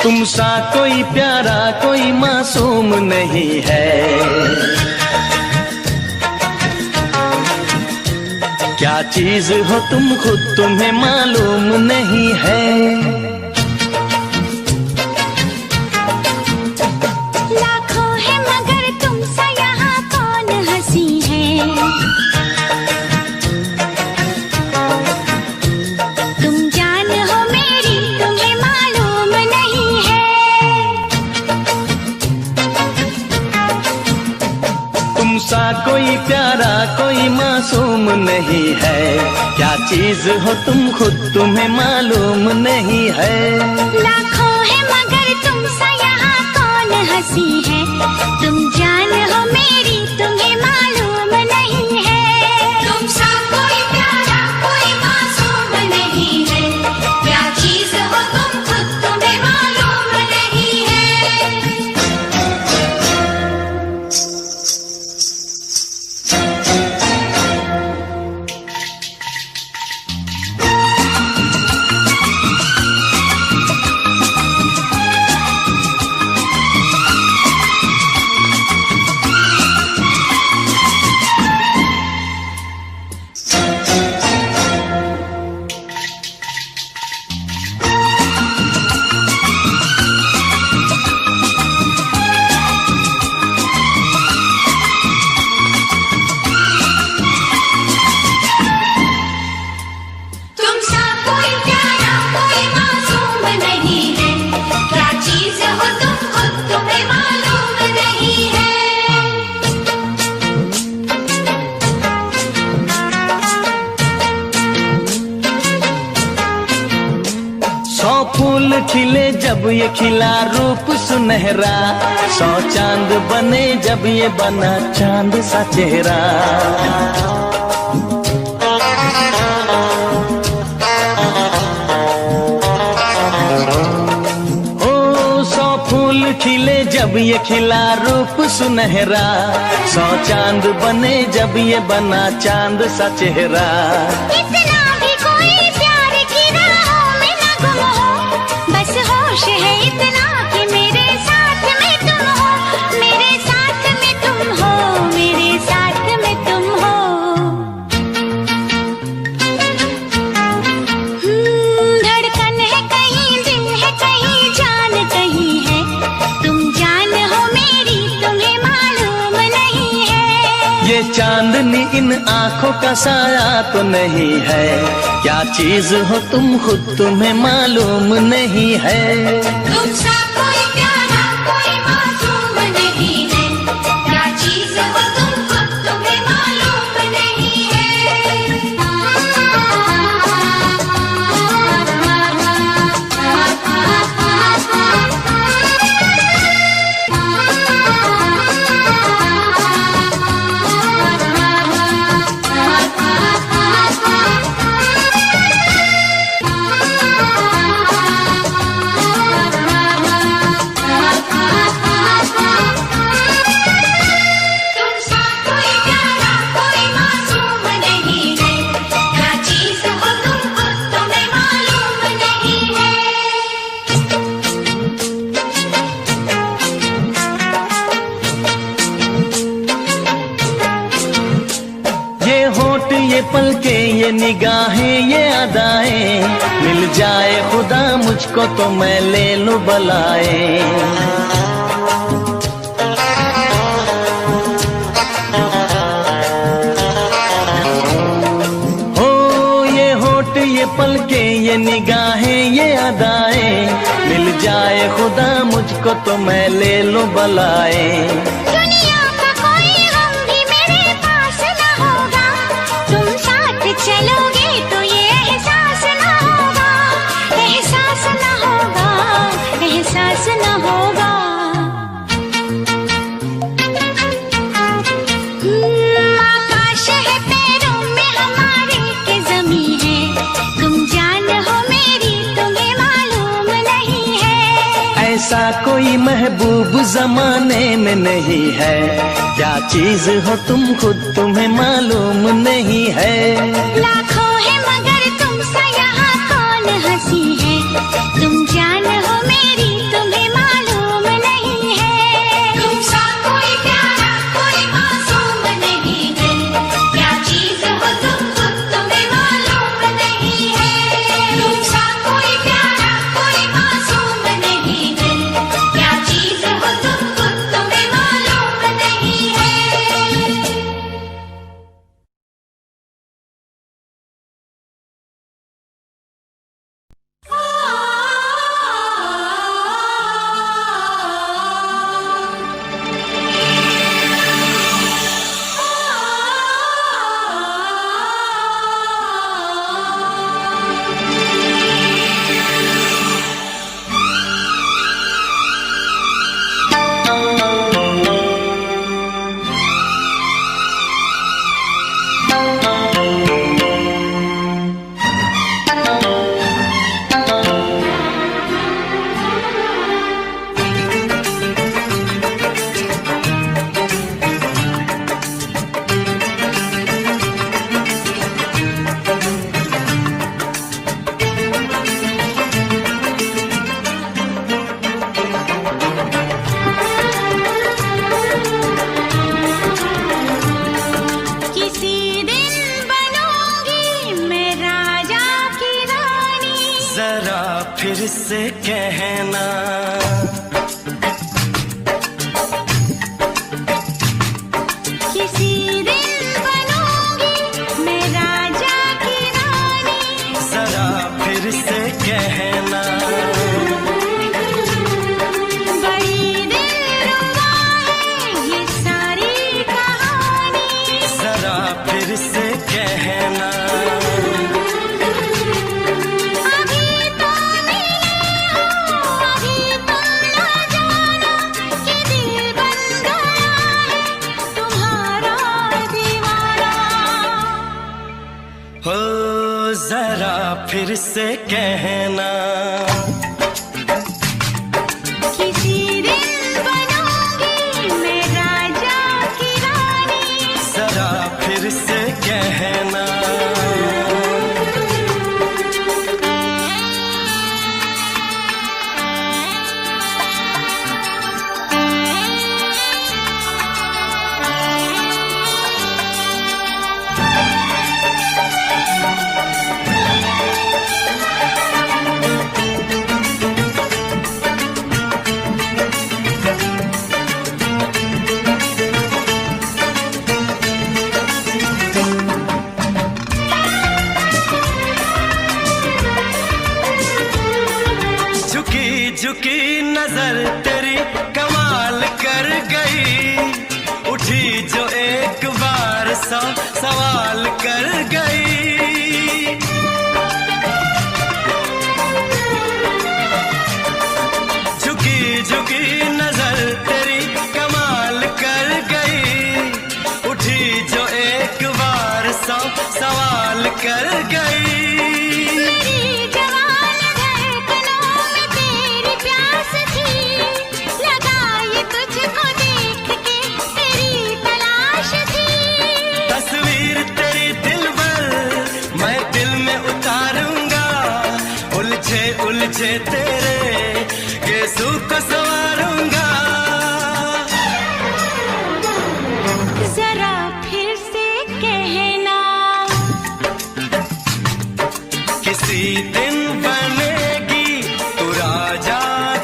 तुम सा कोई प्यारा कोई मासूम नहीं है। क्या चीज हो तुम खुद तुम्हें मालूम नहीं है। लाखों है मगर तुम सा यहाँ कौन हंसी है। तुम जान हो मेरी तुम्हें मालूम नहीं है। तुम सा कोई प्यारा कोई मासूम नहीं है। क्या चीज हो तुम खुद तुम्हें मालूम नहीं है। लाखों है मगर तुम सा यहाँ कौन हंसी है। तुम जान हो मेरी तुम्हें मालूम नहीं है। तुम सा कोई प्यारा कोई मासूम नहीं है। क्या चीज हो तुम खुद तुम्हें मालूम नहीं है। तुम सा कोई प्यारा कोई मासूम नहीं है। क्या चीज हो तुम खुद तुम्हें मालूम नहीं है। 100 फूल खिले जब ये खिला रूप सुनहरा। 100 चांद बने जब ये बना चांद सा चेहरा। ओ 100 फूल खिले जब ये खिला रूप सुनहरा। 100 चांद बने जब ये बना चांद सा चेहरा। इतना भी कोई प्यार की राहों में न गुम हो। बस होश है इतना कि मेरे साथ में तुम हो। मेरे साथ में तुम हो। मेरे साथ में तुम हो। धड़कन है कहीं दिल है कहीं जान कहीं है। तुम जान हो मेरी तुम्हें मालूम नहीं है। ये चांदनी इन आंखों का साया तो नहीं है। क्या चीज हो तुम खुद तुम्हें मालूम नहीं है। तुम सा कोई प्यारा कोई मासूम नहीं है। क्या चीज हो तुम खुद तुम्हें मालूम नहीं है। तुम सा कोई प्यारा कोई मासूम नहीं है। क्या चीज हो तुम खुद तुम्हें मालूम नहीं है। ये होठ ये पलके ये निगाहें ये अदाएं। मिल जाए खुदा मुझको तो मैं ले लूं बलाएं। हो ये होठ ये पलके ये निगाहें ये अदाएं। मिल जाए खुदा मुझको तो मैं ले लूं बलाएं। दुनिया का कोई गम भी मेरे पास न होगा। तुम साथ चलोगे तो ये एहसास न होगा। एहसास न होगा। एहसास न होगा। आकाश है पैरों में हमारे के ज़मीं है। तुम जान हो मेरी तुम्हें मालूम नहीं है। ऐसा कोई महबूब जमाने में नहीं है। क्या चीज हो तुम खुद तुम्हें मालूम नहीं है। लाखों है मगर तुम सा यहाँ कौन हंसी है। तुम जान हो मेरी कहना। किसी दिन बनूंगी मैं राजा की रानी, जरा फिर से कहना। बड़ी दिलरुबा है ये सारी कहानी, जरा फिर से कहना। अभी तो मिले हो अभी तुम ना जाना कि दिल बन गया है तुम्हारा दीवाना। हो जरा फिर से कहना। किसी दिन बनूंगी मैं राजा की रानी, जरा फिर से कहना। झुकी झुकी नजर तेरी कमाल कर गई, उठी जो एक बार सौ सवाल कर गई। झुकी झुकी नजर तेरी कमाल कर गई, उठी जो एक बार सौ सवाल कर गई। मेरी जवान धड़कनों में तेरी प्यास थी, लगाई तुझको देख के तेरी तलाश थी। तस्वीर तेरी दिलबर मैं दिल में उतारूंगा, उलझे उलझे तेरे गेसू को संवारूंगा। जरा फिर से कहना। किसी दिन बनेगी तू राजा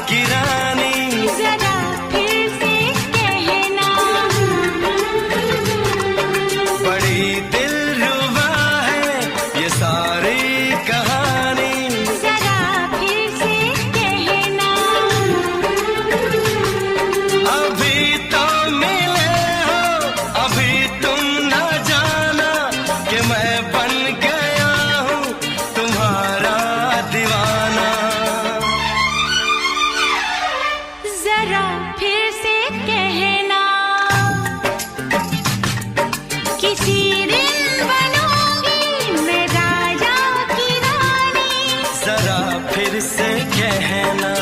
की रानी, जरा फिर से कहना। बड़ी दिलरुबा है ये सारी कहानी। जरा फिर से कहना। अभी तो मिले हो अभी तुम ना जाना कि मैं बन गया हूँ तुम्हारा दीवाना। जरा फिर से कहना। किसी दिन बनूंगी मैं राजा की रानी, जरा फिर से कहना।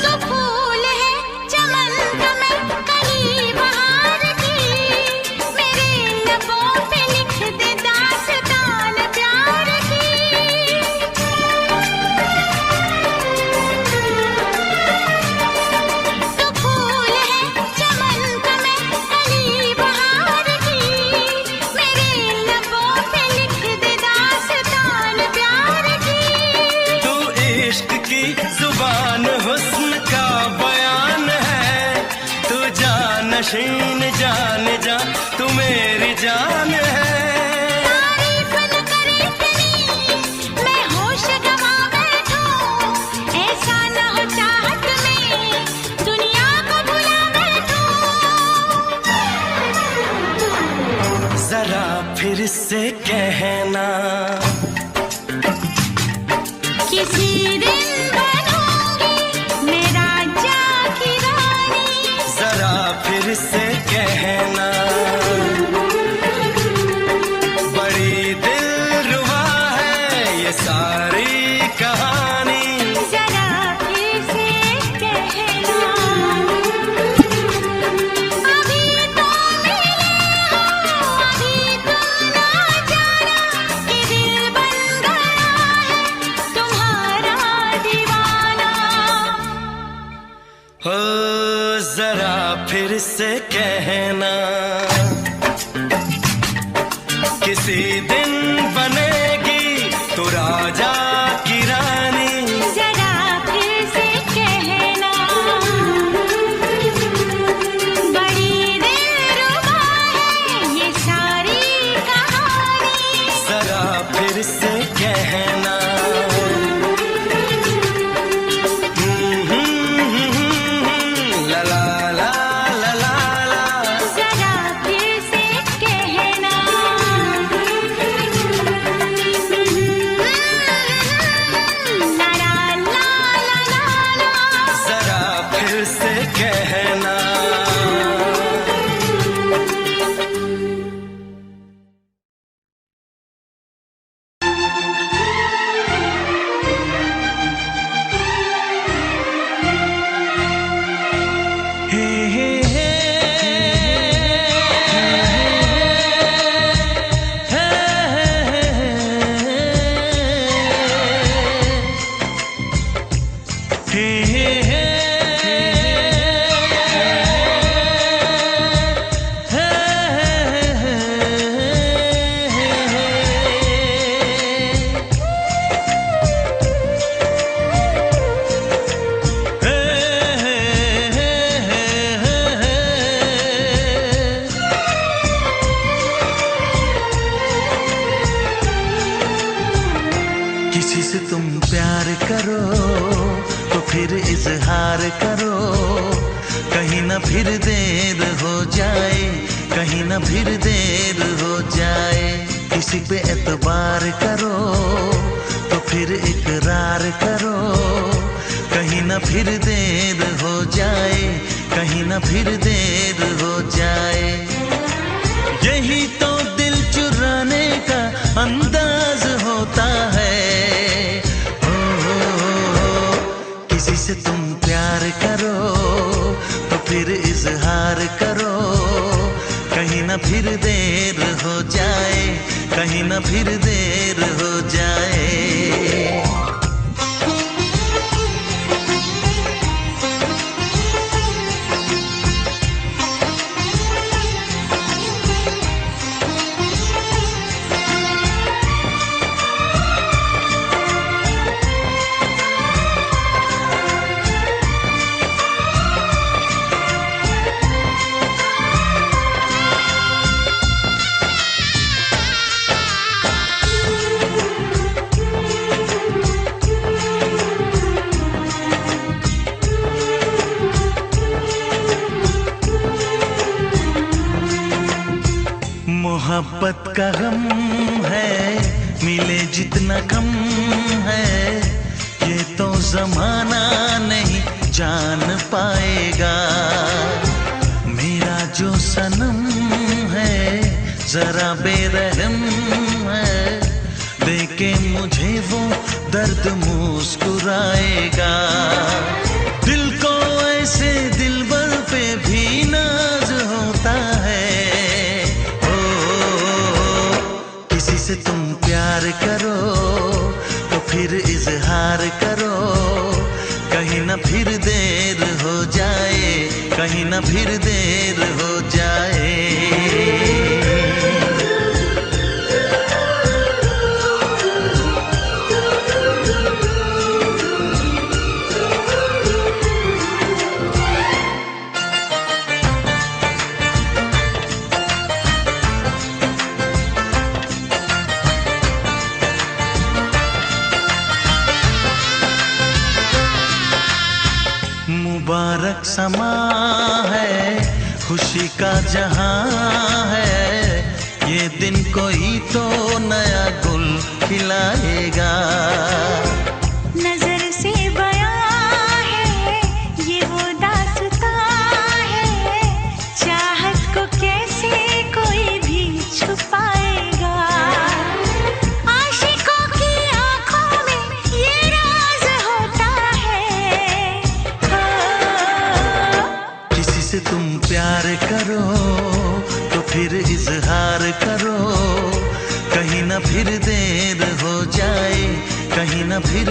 तो फूल है चमन का मैं कली बहार की, मेरे लबों पे लिख दे दास्तान प्यार की। तो फूल है चमन का मैं कली बहार की, मेरे लबों पे लिख दे दास्तान प्यार की। तू इश्क की जुबान हुस्न का बयान है, तू जानशीन जान जा तू मेरी जान है। तारीफ न करे इतनी मैं होश गवा बैठूं, ऐसा न हो चाहत में दुनिया को भुला बैठूं। जरा फिर से कहना। किसी दिन बनूंगी मैं राजा की रानी, जरा फिर से कहना। बड़ी दिल सारी कहानी जरा फिर से कहना। अभी तो मिले हो, अभी तो ना जाना कि दिल बन गया है तुम्हारा दीवाना। हो जरा फिर से कहना, किसी दिन बनेगी तू राजा की रानी। जरा फिर से कहना, बड़ी दिलरुबा है ये सारी कहानी। जरा फिर से कहना, ला ला ला ला ला ला। जरा फिर से कहना, ला ला ला ला ला ला। जरा फिर से कहना। हे हे हे किसी से तुम प्यार करो तो फिर इजहार करो, कहीं ना फिर देर हो जाए, कहीं ना फिर देर हो जाए। किसी पे एतबार करो तो फिर इकरार करो, कहीं ना फिर देर हो जाए, कहीं ना फिर देर हो जाए। यही तो दिल चुराने का अंदाज होता है। किसी से तुम प्यार करो तो फिर इजहार करो, कहीं ना फिर देर हो जाए, कहीं ना फिर देर हो जाए। मोहब्बत का गम है, मिले जितना कम है, ये तो जमाना नहीं जान पाएगा। मेरा जो सनम है जरा बेरहम है, देखे मुझे वो दर्द मुस्कुराएगा। दिल को ऐसे दिलबर पे भी नाज होता है। किसी से तुम प्यार करो तो फिर इजहार करो, कहीं ना फिर देर हो जाए, कहीं ना फिर देर हो जाए। मुबारक समा है, खुशी का जहां है, ये दिन कोई तो नया गुल खिलाएगा। नजर से बयां है ये वो दास्तां है, चाहत को कैसे कोई भी छुपाएगा। आशिकों की आंखों करो तो फिर इजहार करो, कहीं ना फिर देर हो जाए, कहीं ना फिर